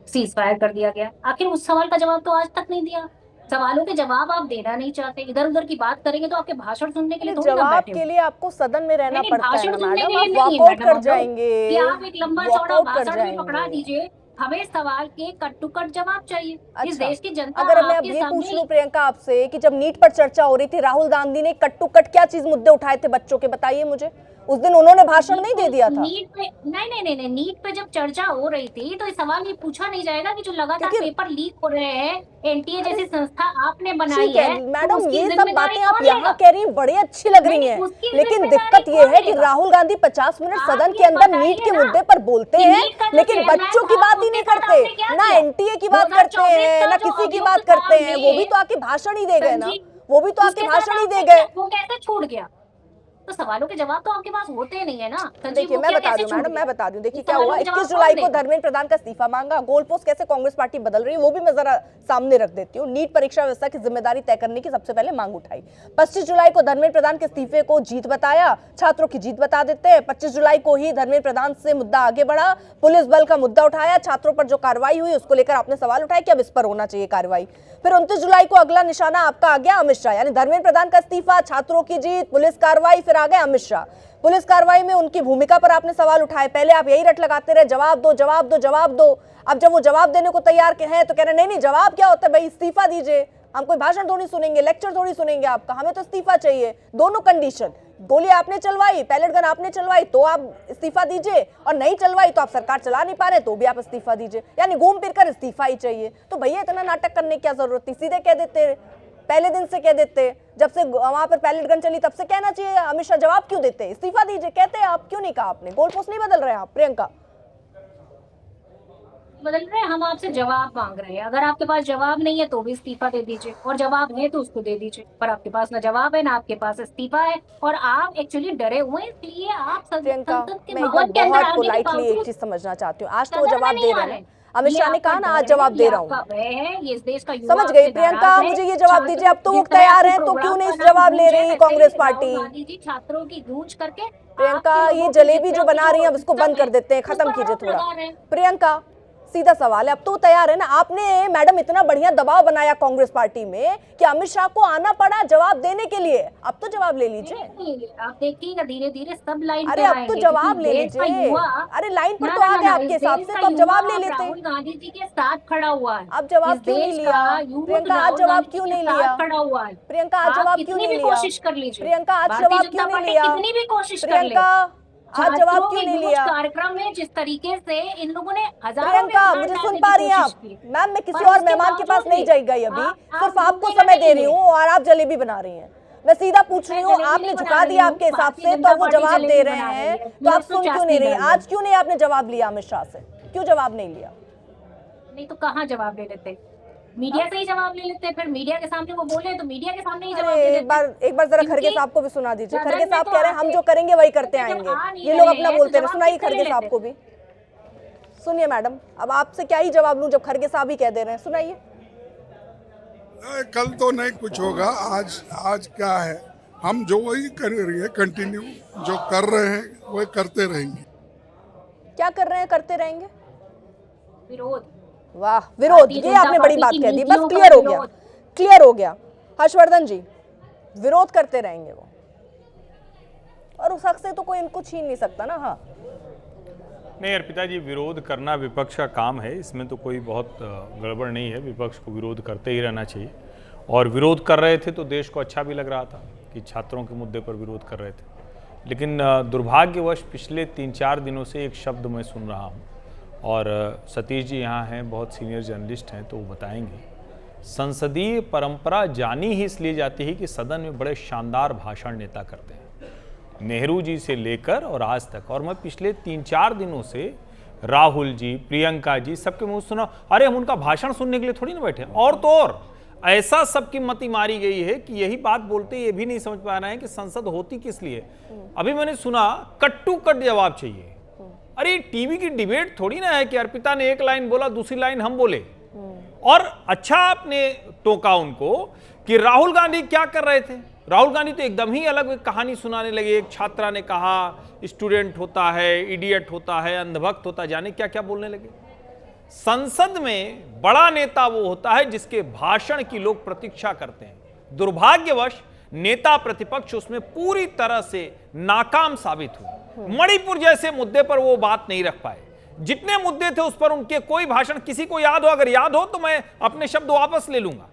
सीज फायर कर दिया गया? आखिर उस सवाल का जवाब तो आज तक नहीं दिया। सवालों के जवाब आप देना नहीं चाहते, इधर उधर की बात करेंगे तो आपके भाषण सुनने के लिए थोड़ी ना जवाब बैठे के लिए आपको सदन में रहना पड़ता है भाषण सुनने मैडम, के आप लिए नहीं वॉकआउट कर मैडम, जाएंगे, कि आप एक लंबा चौड़ा वॉकआउट कर भाषण भी पकड़ा जाएंगे। दीजिए, हमें सवाल के कट टू कट जवाब चाहिए। इस देश की जनता अगर मैं अब आपके ये पूछ सामने लूं प्रियंका आपसे कि जब नीट पर चर्चा हो रही थी, राहुल गांधी ने कट टू कट क्या चीज मुद्दे उठाए थे बच्चों के, बताइए मुझे। उस दिन उन्होंने भाषण नहीं दे दिया था। नीट पे नहीं, नीट पे जब चर्चा हो रही थी तो ये सवाल ये पूछा नहीं जाएगा कि जो लगातार क्योंकि- पेपर लीक हो रहे हैं, एनटीए जैसी संस्था आपने बनाई ठीक है है, तो मैडम, उसकी ये सब जिम्मेदारी बातें आप कौन यहाँ लेगा? कह रही हैं, बड़ी अच्छी लग रही नहीं, हैं, उसकी लेकिन जिम्मेदारी दिक्कत ये कौन है कि लेगा? राहुल गांधी 50 मिनट आप सदन ये के अंदर बताइए नीट के ना मुद्दे पर बोलते कि हैं, नीट का जो लेकिन चेयरमैन बच्चों की था, बात ही नहीं उसके साथ करते आपने क्या ना, किया? एनटीए की बात करते 2024 हैं का ना जो किसी की अभियुक्त बात करते था हैं। वो भी ये, तो आके भाषण ही दे गए ना, संजीव, वो भी तो आके उसके साथ भाषण ही आपने दे क्या? गए। वो कैसे छूट गया? तो सवालों के जवाब तो आपके पास होते नहीं है ना संजीव। देखिए वो मैं क्या बता कैसे दूं छूट मैडम, गया? मैं बता दूं, देखिए इस क्या सवालों हुआ, के जवाब 21 कौन जुलाई को देगा? धर्मेंद्र प्रधान का इस्तीफा मांगा। गोल पोस्ट कैसे कांग्रेस पार्टी बदल रही है वो भी मैं जरा सामने रख देती हूँ। नीट परीक्षा व्यवस्था की जिम्मेदारी तय करने की सबसे पहले मांग उठाई। 25 जुलाई को धर्मेंद्र प्रधान के इस्तीफे को जीत बताया, छात्रों की जीत बता देते हैं। 25 जुलाई को ही धर्मेंद्र प्रधान से मुद्दा आगे बढ़ा, पुलिस बल का मुद्दा उठाया, छात्रों पर जो कार्रवाई हुई उसको लेकर आपने सवाल उठाया कि अब इस पर होना चाहिए कार्रवाई। फिर 29 जुलाई को अगला निशाना आपका आ गया अमित शाह, यानी धर्मेंद्र प्रधान का इस्तीफा, छात्रों की जीत, पुलिस कार्रवाई, फिर आ गए अमित शाह। पुलिस कार्रवाई में उनकी भूमिका पर आपने सवाल उठाए। पहले आप यही रट लगाते रहे, जवाब दो जवाब दो जवाब दो। अब जब वो जवाब देने को तैयार हैं तो कह रहे नहीं नहीं जवाब क्या होता है भाई, इस्तीफा दीजिए, हम कोई भाषण थोड़ी सुनेंगे, लेक्चर थोड़ी सुनेंगे आपका, हमें तो इस्तीफा चाहिए। दोनों कंडीशन, गोली आपने चलवाई, पैलेट गन आपने चलवाई तो आप इस्तीफा दीजिए, और नहीं चलवाई तो आप सरकार चला नहीं पा रहे तो भी आप इस्तीफा दीजिए, यानी घूम फिर कर इस्तीफा ही चाहिए। तो भैया इतना नाटक करने की क्या जरूरत थी, सीधे कह देते, पहले दिन से कह देते, जब से वहां पर पैलेट गन चली तब से कहना चाहिए अमित शाह जवाब क्यों देते, इस्तीफा दीजिए कहते। आप क्यों नहीं कहा आपने, गोल पोस्ट नहीं बदल रहे हैं आप प्रियंका? बदल रहे हैं, हम आपसे जवाब मांग रहे हैं। अगर आपके पास जवाब नहीं है तो भी इस्तीफा दे दीजिए, और जवाब है तो उसको दे दीजिए। पर आपके पास ना जवाब है ना आपके पास इस्तीफा है, और आप एक्चुअली डरे हुए हैं, इसलिए आप प्रियंका संसद के मैं एक भवन के अंदर बहुत आने के पोलाइटली एक बावजूद चीज समझना चाहती हूँ, आज तो वो सदन में जवाब नहीं दे आ रहे रहे हैं, हैं। अमित ये शाह ने आपका कहा ना आज डर जवाब है, दे ये रहा आपका हूँ। भय है, ये इस देश का युवा समझ गई आपसे प्रियंका, नाराज है। मुझे ये जवाब दीजिए, अब तो वो जिस तरह तैयार से हैं तो प्रोग्राम क्यों नहीं का इस नाम जवाब ले गूंज है, रही वैसे कांग्रेस ही पार्टी? राहुल गांधी जी छात्रों की गूंज करके प्रियंका आपके ये लोगों की जलेबी जो जितना बना रही हैं अब इसको सिस्टम बंद कर है, देते हैं, उस खत्म पर कीजिए आरोप थोड़ा। लगा रहे हैं। प्रियंका सीधा सवाल है, अब तो तैयार है ना आपने, मैडम इतना बढ़िया दबाव बनाया कांग्रेस पार्टी में कि अमित शाह को आना पड़ा जवाब देने के लिए, अब तो जवाब ले लीजिए। आप देखिएगा धीरे धीरे सब लाइन अरे पे अब आएंगे, तो जवाब क्योंकि ले देश का लीजिए। युवा अरे लाइन पर ना तो ना आ ना गए ना, आपके इस हिसाब देश से, का तो अब युवा जवाब ले अब लेते। राहुल गांधी जी के साथ खड़ा हुआ है। अब जवाब इस क्यों नहीं देश लिया का यूथ प्रियंका, आज राहुल जवाब गांधी क्यों जी नहीं के साथ लिया खड़ा हुआ है। प्रियंका, आज आप जवाब क्यों कितनी नहीं भी लिया कोशिश कर लीजिए, प्रियंका, आज भारतीय जवाब जनता क्यों नहीं पार्टी लिया कितनी भी कोशिश कर ले, प्रियंका, आज जवाब छात्रों क्यों के नहीं गूंज लिया कार्यक्रम में जिस तरीके से इन लोगों ने हजारों प्रियंका? में मुझे डालने सुन की पा रही हैं आप? कोशिश की। मैम मैं किसी पर और उसके मेहमान के पास बावजूद नहीं भी जाएगी अभी, आप सिर्फ आपको झूठे समय दे रही नहीं हूँ और आप जलेबी बना रही हैं। मैं सीधा पूछ रही हूँ, जलेबी आपने नहीं झुका बना रही दिया हूँ, आपके हिसाब भारतीय से, तो जनता अब वो पार्टी जवाब दे जलेबी रहे बना रही हैं, है। तो आप मेरे सुन तो क्यों नहीं चाशनी रही? डाल आज क्यों नहीं आपने जवाब लिया अमित शाह से, क्यों जवाब नहीं लिया? नहीं तो कहाँ जवाब ले लेते, मीडिया से ही जवाब ले लेते। फिर मीडिया के सामने वो बोले तो मीडिया के सामने ही जवाब अरे दे एक बार देते। जरा खरगे क्योंकि साहब को भी सुना दीजिए। सदन खरगे में साहब तो कह रहे हैं हम आते- जो करेंगे वही करते जब आएंगे, आ नहीं ये लोग रहे अपना हैं, बोलते तो रहे। जवाब सुनाइए कैसे ले खरगे साहब लेते? को भी, सुनिए मैडम, अब आपसे क्या ही जवाब लूं जब खरगे साहब ही कह दे रहे हैं, सुनाइए। कल तो नहीं कुछ होगा, आज क्या है, हम जो वही कर रही है, कंटिन्यू जो कर रहे हैं वही करते रहेंगे। क्या कर रहे हैं, करते रहेंगे? विरोध, वाह, विरोध, भारतीय ये जनता आपने बड़ी पार्टी बात की कह दी, बस नीतियों का क्लियर हो गया, विरोध। क्लियर हो गया। हर्षवर्धन जी, विरोध करते रहेंगे वो, और उस हक से तो कोई इनको छीन नहीं सकता ना। हाँ नहीं अर्पिता जी, विरोध करना विपक्ष का काम है, इसमें तो कोई बहुत गड़बड़ नहीं है। विपक्ष को विरोध करते ही रहना चाहिए, और विरोध कर रहे थे तो देश को अच्छा भी लग रहा था कि छात्रों के मुद्दे पर विरोध कर रहे थे। लेकिन दुर्भाग्यवश पिछले 3-4 दिनों से एक शब्द मैं सुन रहा हूँ, और सतीश जी यहाँ हैं, बहुत सीनियर जर्नलिस्ट हैं, तो वो बताएंगे। संसदीय परंपरा जानी ही इसलिए जाती है कि सदन में बड़े शानदार भाषण नेता करते हैं, नेहरू जी से लेकर और आज तक। और मैं पिछले 3-4 दिनों से राहुल जी, प्रियंका जी, सबके मुंह सुना, अरे हम उनका भाषण सुनने के लिए थोड़ी ना बैठे। और तो और ऐसा सबकी मति मारी गई है कि यही बात बोलते ये भी नहीं समझ पा रहे हैं कि संसद होती किस लिए। अभी मैंने सुना कट टू कट जवाब चाहिए। अरे टीवी की डिबेट थोड़ी ना है कि अर्पिता ने एक लाइन बोला, दूसरी लाइन हम बोले। और अच्छा आपने टोका उनको कि राहुल गांधी क्या कर रहे थे। राहुल गांधी तो एकदम ही अलग कहानी सुनाने लगे। एक छात्रा ने कहा स्टूडेंट होता है, इडियट होता है, अंधभक्त होता, जाने क्या क्या बोलने लगे। संसद में बड़ा नेता वो होता है जिसके भाषण की लोग प्रतीक्षा करते हैं। दुर्भाग्यवश नेता प्रतिपक्ष उसमें पूरी तरह से नाकाम साबित हुए। मणिपुर जैसे मुद्दे पर वो बात नहीं रख पाए। जितने मुद्दे थे उस पर उनके कोई भाषण, किसी को याद हो, अगर याद हो तो मैं अपने शब्द वापस ले लूंगा।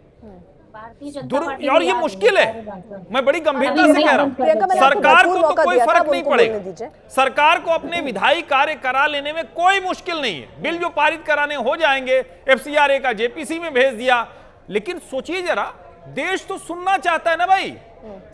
भारतीय जनता पार्टी और ने ये याद मुश्किल नहीं है, किया। मैं बड़ी गंभीरता अभी से कह रहा प्रियंका, हूँ। मैंने आपको सरकार भरपूर को तो मौका कोई दिया था, फर्क अब नहीं उनको बोलने पड़ेगा, दीजिए। सरकार को अपने विधायी कार्य करा लेने में कोई मुश्किल नहीं है। बिल जो पारित कराने हो जाएंगे, एफसीआरए का जेपीसी में भेज दिया। लेकिन सोचिए जरा, देश तो सुनना चाहता है ना भाई।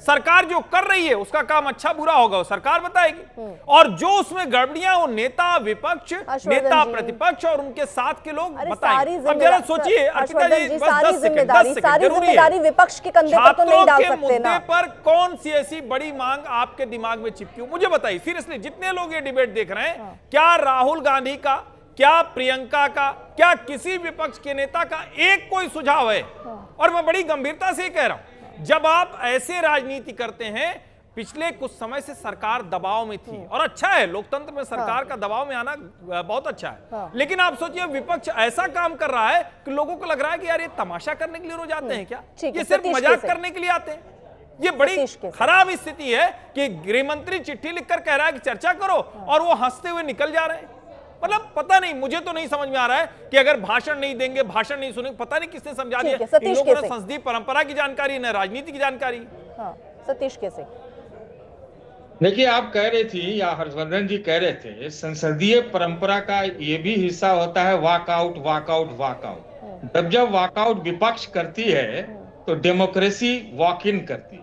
सरकार जो कर रही है उसका काम अच्छा बुरा होगा वो सरकार बताएगी, और जो उसमें गड़बड़ियां वो नेता विपक्ष, नेता जी। प्रतिपक्ष और उनके साथ के लोग अरे बताएंगे। सारी अब जरा सोचिए अर्पिता जी, बस 10 सेकंड, 10 सेकंड सारी जरूरी है। जिम्मेदारी विपक्ष के कंधे पर तो नहीं छात्रों डाल के सकते मुद्दे ना। पर कौन सी ऐसी बड़ी मांग आपके दिमाग में चिपकी हो? मुझे बताइए सीरियसली, जितने लोग ये डिबेट देख रहे हैं, क्या राहुल गांधी का, क्या प्रियंका का, क्या किसी विपक्ष के नेता का एक कोई सुझाव है? और मैं बड़ी गंभीरता से कह रहा हूं, जब आप ऐसे राजनीति करते हैं, पिछले कुछ समय से सरकार दबाव में थी, और अच्छा है लोकतंत्र में सरकार का दबाव में आना बहुत अच्छा है। लेकिन आप सोचिए विपक्ष ऐसा काम कर रहा है कि लोगों को लग रहा है कि यार ये तमाशा करने के लिए रोज आते हैं क्या, ठीक है, ये सिर्फ सतीश मजाक कैसे? करने के लिए आते हैं। ये बड़ी सतीश कैसे? खराब स्थिति है कि गृह मंत्री चिट्ठी लिखकर कह रहा है कि चर्चा करो, और वो हंसते हुए निकल जा रहे हैं। मतलब पता नहीं, मुझे तो नहीं समझ में आ रहा है कि अगर भाषण नहीं देंगे, भाषण नहीं सुनेंगे, पता नहीं किसने समझा ठीक है, दिया। सतीश इन लोगों ने कैसे? संसदीय परंपरा की जानकारी, न राजनीति की जानकारी। हाँ, सतीश कैसे? देखिए, आप कह रहे थी या हर्षवर्धन जी कह रहे थे, संसदीय परंपरा का ये भी हिस्सा होता है वॉकआउट वॉकआउट वॉकआउट। जब वॉकआउट विपक्ष करती है तो डेमोक्रेसी वॉक इन करती है,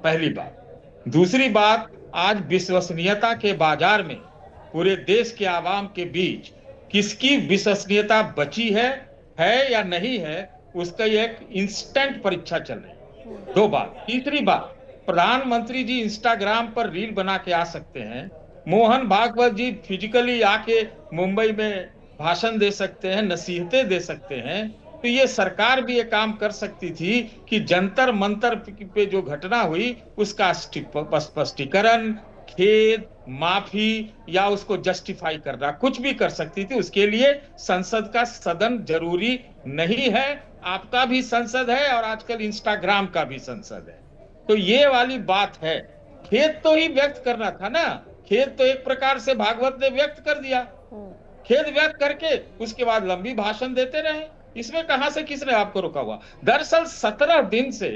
पहली बात। दूसरी बात, आज विश्वसनीयता के बाजार में पूरे देश के आवाम के बीच किसकी विश्वसनीयता बची है या नहीं है, उसका एक इंस्टेंट परीक्षा चल रही है। दो बात। तीसरी बात, प्रधानमंत्री जी इंस्टाग्राम पर रील बना के आ सकते हैं, मोहन भागवत जी फिजिकली आके मुंबई में भाषण दे सकते हैं, नसीहतें दे सकते हैं। तो ये सरकार भी ये काम कर सकती थी कि जंतर मंतर पे जो घटना हुई उसका स्पष्टीकरण, खेद, माफी या उसको जस्टिफाई करना, कुछ भी कर सकती थी। उसके लिए संसद का सदन जरूरी नहीं है। आपका भी संसद है और आजकल इंस्टाग्राम का भी संसद है। तो ये वाली बात है। खेद तो ही व्यक्त करना था ना, खेद तो एक प्रकार से भागवत ने व्यक्त कर दिया। खेद व्यक्त करके उसके बाद लंबी भाषण देते रहे। इसमें कहां से किसने आपको रोका हुआ? दरअसल 17 दिन से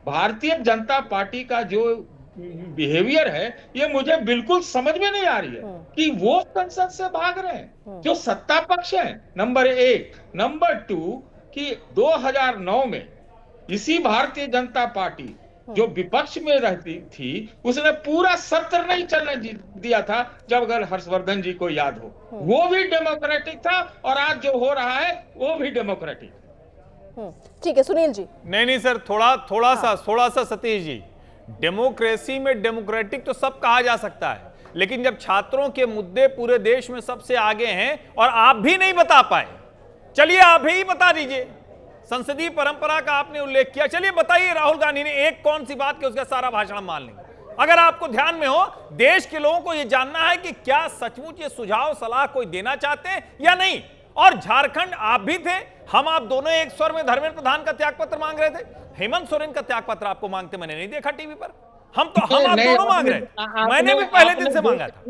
भारतीय जनता पार्टी का जो बिहेवियर है, ये मुझे बिल्कुल समझ में नहीं आ रही है कि वो संसद से भाग रहे हैं जो सत्ता पक्ष है, नंबर एक। नंबर 2 कि 2009 में इसी भारतीय जनता पार्टी जो विपक्ष में रहती थी, उसने पूरा सत्र नहीं चलने दिया था, जब अगर हर्षवर्धन जी को याद हो। वो भी डेमोक्रेटिक था, और आज जो हो रहा है वो भी डेमोक्रेटिक है। ठीक है सुनील जी। नहीं सर, थोड़ा सा सतीश जी, डेमोक्रेसी में डेमोक्रेटिक तो सब कहा जा सकता है, लेकिन जब छात्रों के मुद्दे पूरे देश में सबसे आगे हैं और आप भी नहीं बता पाए, चलिए आप ही बता दीजिए। संसदीय परंपरा का आपने उल्लेख किया, चलिए बताइए राहुल गांधी ने एक कौन सी बात की उसका सारा भाषण मान लेंगे। अगर आपको ध्यान में हो, देश के लोगों को यह जानना है कि क्या सचमुच ये सुझाव सलाह कोई देना चाहते हैं या नहीं। और झारखंड आप भी थे, हम आप दोनों एक स्वर में धर्मेंद्र प्रधान का त्यागपत्र मांग रहे थे। हेमंत सोरेन का त्यागपत्र आपको मांगते मैंने नहीं देखा टीवी पर। हम आप दोनों मांग रहे थे। मैंने भी पहले दिन से मांगा था,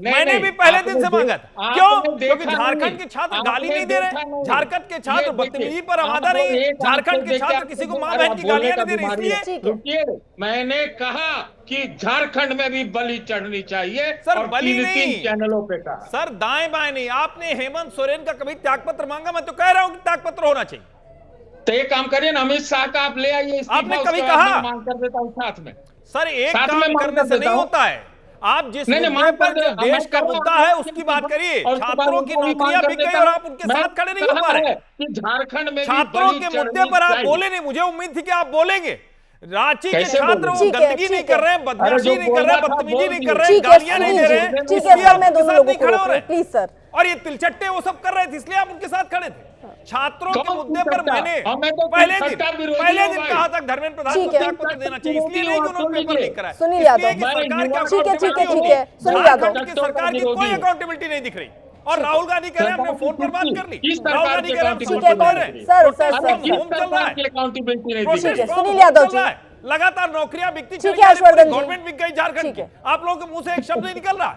मैंने भी पहले दिन से मांगा था। क्यों? क्योंकि झारखंड के छात्र गाली नहीं दे रहे, झारखंड के छात्र बदतमीजी पर आवादा नहीं है, झारखंड के छात्र किसी को मां बहन की गालियां नहीं दे रहे। इसलिए मैंने कहा कि झारखंड में भी बलि चढ़नी चाहिए। सर बलि नहीं, चैनलों पे कहा सर, दाएं बाएं नहीं। आपने हेमंत सोरेन का कभी त्यागपत्र मांगा? मैं तो कह रहा हूं कि त्यागपत्र होना चाहिए। तो एक काम करिए ना, अमित शाह का आप ले आइए, आपने कभी कहा? मांग कर देता हूं साथ में। सर एक काम करने से नहीं होता है। आप जिस मुद्दे पर जो देश का मुद्दा है उसकी बात करिए। छात्रों की नौकरियां बिक गई और आप उनके साथ खड़े नहीं हो पा रहे। झारखंड में छात्रों के मुद्दे पर आप बोले नहीं, मुझे उम्मीद थी कि आप बोलेंगे। रांची के छात्र वो गंदगी नहीं कर रहे हैं, बदमाशी नहीं कर रहे हैं, बदतमीजी नहीं कर रहे हैं, गालियां नहीं दे रहे हैं, ठीक है सर, मैं दोनों लोगों खड़े हो रहे को प्लीज सर। और ये तिलचट्टे वो सब कर रहे थे, इसलिए आप उनके साथ खड़े थे। छात्रों के मुद्दे पर मैंने पहले दिन कहा था धर्मेंद्र प्रधान को त्यागपत्र देना चाहिए, इसलिए नहीं कि उन्होंने पेपर लीक कराया। सुनील यादव, ठीक है सुनील यादव की सरकार की कोई अकाउंटेबिलिटी नहीं दिख रही। और राहुल गांधी कह रहे हैं हमने फोन पर बात कर ली, राहुल गांधी कह रहे हैं हम सपोर्ट कर रहे हैं। सर सुनील यादव जी, लगातार नौकरियां बिकती ठीक है हर्षवर्धन जी, गवर्नमेंट बिक गई झारखंड की, आप लोगों के मुंह से एक शब्द नहीं निकल रहा।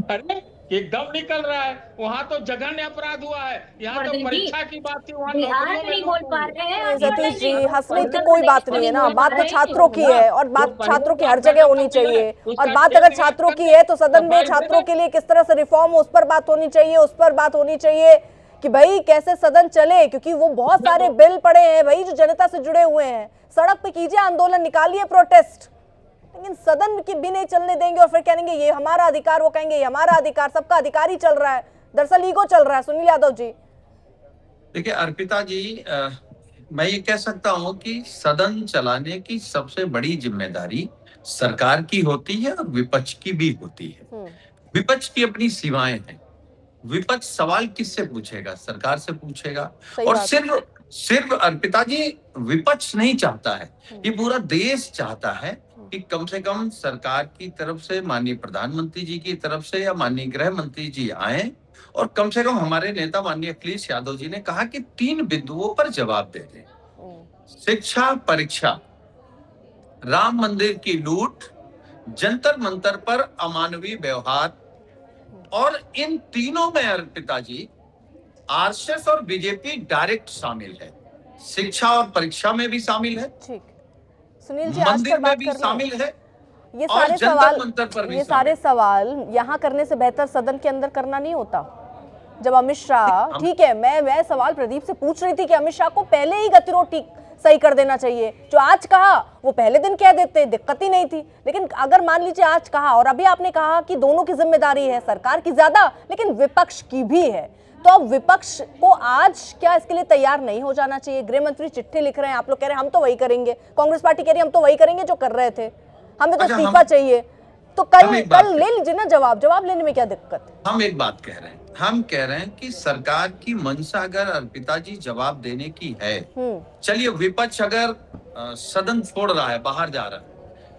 अरे एकदम निकल रहा है। वहां तो जघन्य अपराध हुआ है, यहाँ तो वर्धन जी, परीक्षा की बात थी, वहाँ बिहार नौकरियों में में नहीं बोल लूट पा हुई है। रहे हैं सतीश जी, हंसने की वर्धन कोई से बात नहीं नहीं है ना, बोल बात पा तो रहे हैं छात्रों की है और बात छात्रों की हर जगह होनी चाहिए। और बात अगर छात्रों की है तो सदन में छात्रों के लिए किस तरह से रिफॉर्म, उस पर बात होनी चाहिए, उस पर बात होनी चाहिए कि भाई कैसे सदन चले, क्योंकि वो बहुत सारे बिल पड़े हैं भाई जो जनता से जुड़े हुए हैं। सड़क पे कीजिए आंदोलन, निकालिए प्रोटेस्ट, लेकिन सदन की भी नहीं चलने देंगे और फिर कहेंगे ये हमारा अधिकार, वो कहेंगे ये हमारा अधिकार, सबका अधिकार ही चल रहा है। दरअसल ईगो चल रहा है। सुनील यादव जी, देखिए अर्पिता जी, मैं ये कह सकता हूँ कि सदन चलाने की सबसे बड़ी जिम्मेदारी सरकार की होती है और विपक्ष की भी होती है। विपक्ष की अपनी सीमाएं हैं। विपक्ष सवाल किससे पूछेगा? सरकार से पूछेगा। और सिर्फ अर्पिता जी, विपक्ष नहीं चाहता है, ये पूरा देश चाहता है कि कम से कम सरकार की तरफ से, माननीय प्रधानमंत्री जी की तरफ से या माननीय गृह मंत्री जी आए और कम से कम हमारे नेता माननीय अखिलेश यादव जी ने कहा कि 3 बिंदुओं पर जवाब दे दें। शिक्षा, परीक्षा, राम मंदिर की लूट, जंतर मंतर पर अमानवीय व्यवहार, और इन तीनों में अर्पिता जी आरएसएस और बीजेपी डायरेक्ट शामिल है। शिक्षा और परीक्षा में भी शामिल है, ठीक। सुनील जी, आज मंदिर पर में बात भी कर रहे हैं। शामिल है, ये और सारे जंतर सवाल, मंतर पर भी ये सारे सवाल यहाँ करने से बेहतर सदन के अंदर करना नहीं होता? जब अमित शाह, ठीक है, मैं सवाल प्रदीप से पूछ रही थी कि अमित शाह को पहले ही गतिरोध ठीक सही कर देना चाहिए। जो आज कहा वो पहले दिन कह देते, दिक्कत ही नहीं थी। लेकिन अगर मान लीजिए आज कहा और अभी आपने कहा कि दोनों की जिम्मेदारी है, सरकार की ज्यादा लेकिन विपक्ष की भी है, तो अब विपक्ष को आज क्या इसके लिए तैयार नहीं हो जाना चाहिए? गृह मंत्री चिट्ठी लिख रहे हैं, आप लोग कह रहे हैं हम तो वही करेंगे, कांग्रेस पार्टी कह रही है हम तो वही करेंगे जो कर रहे थे, हमें तो इस्तीफा चाहिए। तो कल ले लीजिए ना जवाब लेने में क्या दिक्कत है? हम एक बात कह रहे हैं, हम कह रहे हैं कि सरकार की मंशा अगर अर्पिता जी जवाब देने की है, चलिए विपक्ष अगर सदन छोड़ रहा है, बाहर जा रहा है,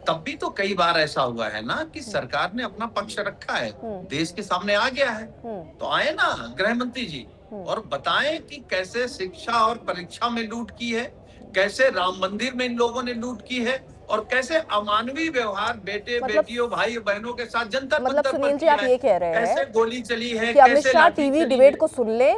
तब भी तो कई बार ऐसा हुआ है ना कि सरकार ने अपना पक्ष रखा है, देश के सामने आ गया है। तो आए ना गृह मंत्री जी और बताएं कि कैसे शिक्षा और परीक्षा में लूट की है, कैसे राम मंदिर में इन लोगों ने लूट की है, और कैसे अमानवीय व्यवहार बेटे बेटियों भाई बहनों के साथ जंतर मंतर पर सुनील जी, आप ये कह रहे हैं कैसे गोली चली है कि अमित शाह टीवी डिबेट को सुन ले,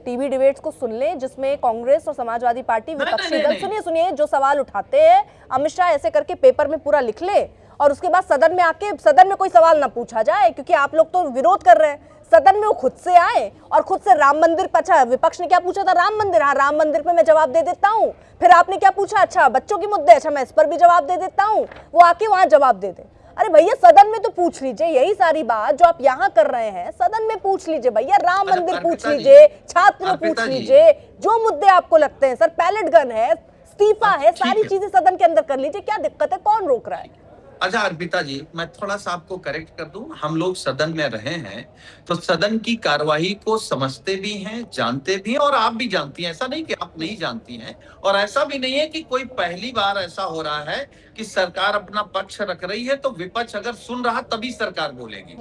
टीवी डिबेट्स को सुन ले जिसमें कांग्रेस और समाजवादी पार्टी विपक्षी दल, सुनिए जो सवाल उठाते हैं अमित शाह ऐसे करके पेपर में पूरा लिख ले और उसके बाद सदन में आके सदन में कोई सवाल ना पूछा जाए, क्योंकि आप लोग तो विरोध कर रहे हैं। सदन में वो खुद से आए और खुद से राम मंदिर, अच्छा विपक्ष ने क्या पूछा था? राम मंदिर, हाँ राम मंदिर पे मैं जवाब दे देता हूँ। फिर आपने क्या पूछा? अच्छा बच्चों के मुद्दे, अच्छा मैं इस पर भी जवाब दे देता हूँ। वो आके वहां जवाब दे दे। अरे भैया सदन में तो पूछ लीजिए, यही सारी बात जो आप यहाँ कर रहे हैं सदन में पूछ लीजिए भैया, राम मंदिर पूछ लीजिए, छात्र पूछ लीजिए, जो मुद्दे आपको लगते हैं, सर पैलेट गन है, इस्तीफा है, सारी चीजें सदन के अंदर कर लीजिए, क्या दिक्कत है? कौन रोक रहा है? अच्छा अर्पिता जी, मैं थोड़ा सा आपको करेक्ट कर दूं, हम लोग सदन में रहे हैं तो सदन की कार्यवाही को समझते भी हैं, जानते भी हैं, और आप भी जानती हैं, ऐसा नहीं कि आप नहीं जानती हैं। और ऐसा भी नहीं है कि कोई पहली बार ऐसा हो रहा है कि सरकार अपना पक्ष रख रही है तो विपक्ष अगर सुन रहा तभी सरकार बोलेगी।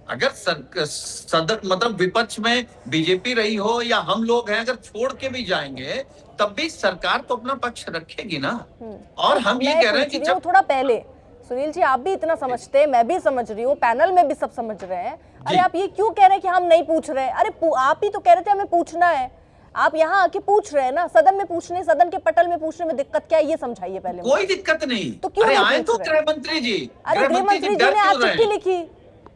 अगर सदन मतलब विपक्ष में बीजेपी रही हो या हम लोग हैं, अगर छोड़ के भी जाएंगे तब भी सरकार तो अपना पक्ष रखेगी ना। और हम ये कह रहे हैं कि जब थोड़ा पहले सुनील जी, आप भी इतना समझते हैं, मैं भी समझ रही हूँ, पैनल में भी सब समझ रहे हैं, अरे आप ये क्यों कह रहे हैं कि हम नहीं पूछ रहे हैं? अरे आप ही तो कह रहे थे हमें पूछना है, आप यहाँ आके पूछ रहे हैं ना, सदन में पूछने, सदन के पटल में पूछने में दिक्कत क्या है ये समझाइए पहले। कोई दिक्कत नहीं, तो क्यों आए तो गृह मंत्री जी, अरे गृह मंत्री जी ने आज चिट्ठी लिखी,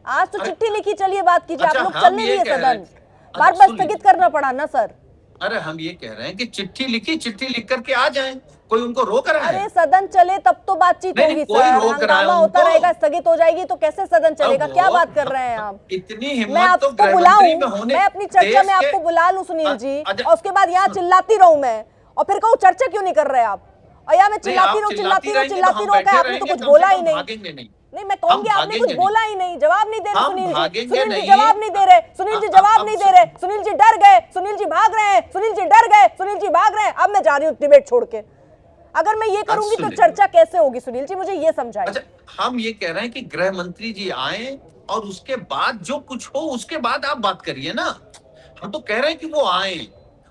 आज तो चिट्ठी लिखी, चलिए बात कीजिए। आप लोग चलने दिए सदन, बार बार स्थगित करना पड़ा ना सर। अरे हम ये कह रहे हैं कि चिट्ठी लिखी, चिट्ठी लिख करके आ जाएं, कोई उनको रोक रहा है? अरे सदन चले तब तो बातचीत होगी सर, हंगामा होता रहेगा, स्थगित हो जाएगी तो कैसे सदन चलेगा? क्या बात कर रहे हैं आप? इतनी हिम्मत मैं आपको बुलाऊं, मैं अपनी चर्चा में आपको बुला लूं सुनील जी, और उसके बाद यहाँ चिल्लाती रहूं मैं, और फिर कहूँ चर्चा क्यों नहीं कर रहे आप? और यहाँ मैं चिल्लाती रहूं, आपने तो कुछ बोला ही नहीं, मैं कहूंगी आपने कुछ बोला ही नहीं, जवाब नहीं दे रहे सुनील जी, सुनील जी जवाब नहीं दे रहे, सुनील जी जवाब नहीं दे रहे, सुनील जी डर गए, सुनील जी भाग रहे हैं, सुनील जी डर गए, सुनील जी भाग रहे हैं। अब मैं जा रही हूँ डिबेट छोड़ के। अगर मैं ये करूंगी तो चर्चा कैसे होगी सुनील जी, मुझे ये समझाइए। अच्छा, हम ये कह रहे हैं कि गृह मंत्री जी आए और उसके बाद जो कुछ हो उसके बाद आप बात करिए ना। हम तो कह रहे हैं कि वो आए,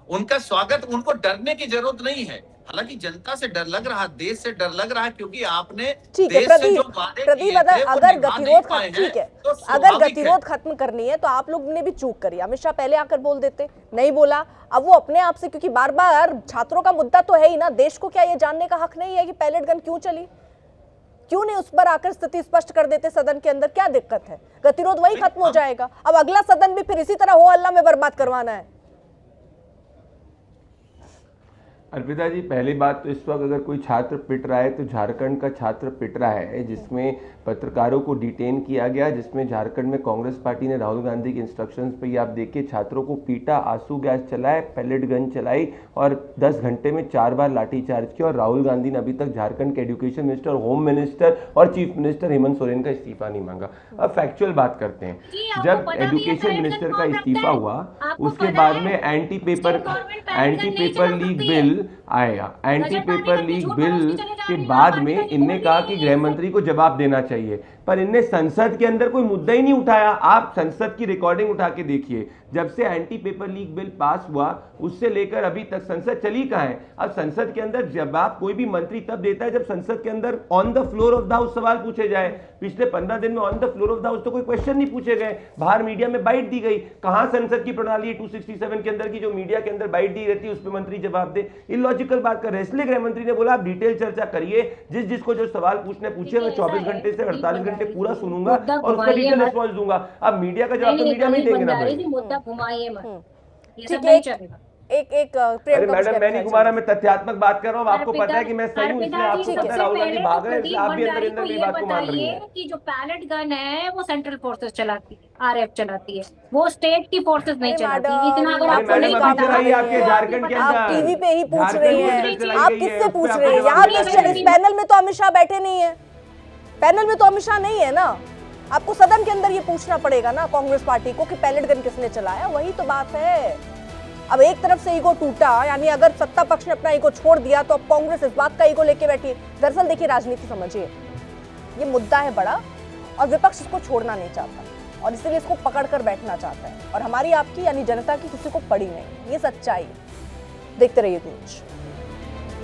उनका स्वागत, उनको डरने की जरूरत नहीं है। हालांकि जनता से डर लग रहा, देश से डर लग रहा, क्योंकि आपने ठीक है देश से जो प्रदीप, वादे प्रदीप किए थे वो अगर निभा नहीं गतिरोध पाए खत्म, ठीक है, हैं, तो अगर स्वाभाविक है। गतिरोध खत्म करनी है तो आप लोग ने भी चूक करी। अमित शाह पहले आकर बोल देते, नहीं बोला। अब वो अपने आप से, क्योंकि बार बार छात्रों का मुद्दा तो है ही ना, देश को क्या ये जानने का हक नहीं है कि पैलेट गन क्यों चली? क्यों नहीं उस पर आकर स्थिति स्पष्ट कर देते सदन के अंदर? क्या दिक्कत है? गतिरोध वही खत्म हो जाएगा। अब अगला सदन भी फिर इसी तरह हो हल्ला में बर्बाद करवाना है। अर्पिता जी, पहली बात तो इस वक्त अगर कोई छात्र पिट रहा है तो झारखंड का छात्र पिट रहा है, जिसमें पत्रकारों को डिटेन किया गया, जिसमें झारखंड में कांग्रेस पार्टी ने राहुल गांधी के इंस्ट्रक्शंस पे ही आप देखिए छात्रों को पीटा, आंसू गैस चलाए, पैलेट गन चलाई और 10 घंटे में 4 बार लाठीचार्ज किया। और राहुल गांधी ने अभी तक झारखंड के एजुकेशन मिनिस्टर, होम मिनिस्टर और चीफ मिनिस्टर हेमंत सोरेन का इस्तीफा नहीं मांगा। अब फैक्चुअल बात करते हैं, जब एजुकेशन मिनिस्टर का इस्तीफा हुआ उसके बाद में एंटी पेपर लीक बिल आएगा। एंटी पेपर लीक बिल के बाद में इनने कहा कि गृह मंत्री को जवाब देना चाहिए, पर इनने संसद के अंदर कोई मुद्दा ही नहीं उठाया। आप संसद की रिकॉर्डिंग उठा के देखिए, जब से anti paper leak bill pass हुआ उससे लेकर अभी तक संसद चली कहां है? अब संसद के अंदर जवाब कोई भी मंत्री तब देता है जब संसद के अंदर on the floor of the house सवाल पूछे जाए। पिछले 15 दिन में on the floor of the house तो कोई क्वेश्चन नहीं पूछे गए, बाहर मीडिया में बाइट दी गई। कहां संसद की प्रणाली है 267 के अंदर की जो मीडिया के अंदर बाइट दी रहती है उस पर मंत्री जवाब दे? इलॉजिकल बात कर रहे हैं। इसलिए गृह मंत्री ने बोला आप डिटेल चर्चा करिए, जिसको जो सवाल पूछने पूछे मैं 24 घंटे से 48 घंटे पूरा सुनूंगा और उसका डिटेल रिस्पॉन्स दूंगा। अब मीडिया का जवाब तो मीडिया में ही देंगे ना भाई। मुद्दा घुमाइए मत, ये सब ठीक नहीं है, चलेगा। एक अरे मैडम, मैं नहीं घुमा रहा, मैं तथ्यात्मक बात कर रहा हूँ। आपको पता है कि मैं सही हूँ, इसलिए आपको पता है राहुल गांधी भाग रहे हैं, आप भी अंदर अंदर मेरी बात को मान रही है कि जो पैलेट गन है वो सेंट्रल फोर्सेस चलाती है, आरएफ चलाती है, वो स्टेट की फोर्सेस नहीं चलाती। इतना अगर अरे आपको मैडम, नहीं अभी पता चलाइए आपके झारखंड के आप अंदर, टीवी पे ही पूछ झारखंड रहे के हैं, अंदर चलाई आप गई है, किससे उस पूछ पे रहे हैं? आपको यहाँ जवाब तो देना इस पैनल में तो अमित शाह बैठे नहीं है, पैनल में तो अमित शाह नहीं है ना। आपको सदन के अंदर ये पूछना पड़ेगा ना कांग्रेस पार्टी को कि पैलेट गन किसने चलाया। वही तो बात है। अब एक तरफ से ईगो टूटा, यानी अगर सत्ता पक्ष ने अपना ईगो छोड़ दिया तो अब कांग्रेस इस बात का ईगो लेके बैठी है। दरअसल देखिए, राजनीति समझिए, ये मुद्दा है बड़ा और विपक्ष इसको छोड़ना नहीं चाहता और इसलिए इसको पकड़ कर बैठना चाहता है। और हमारी आपकी यानी जनता की किसी को पड़ी नहीं, ये सच्चाई। देखते रहिए न्यूज।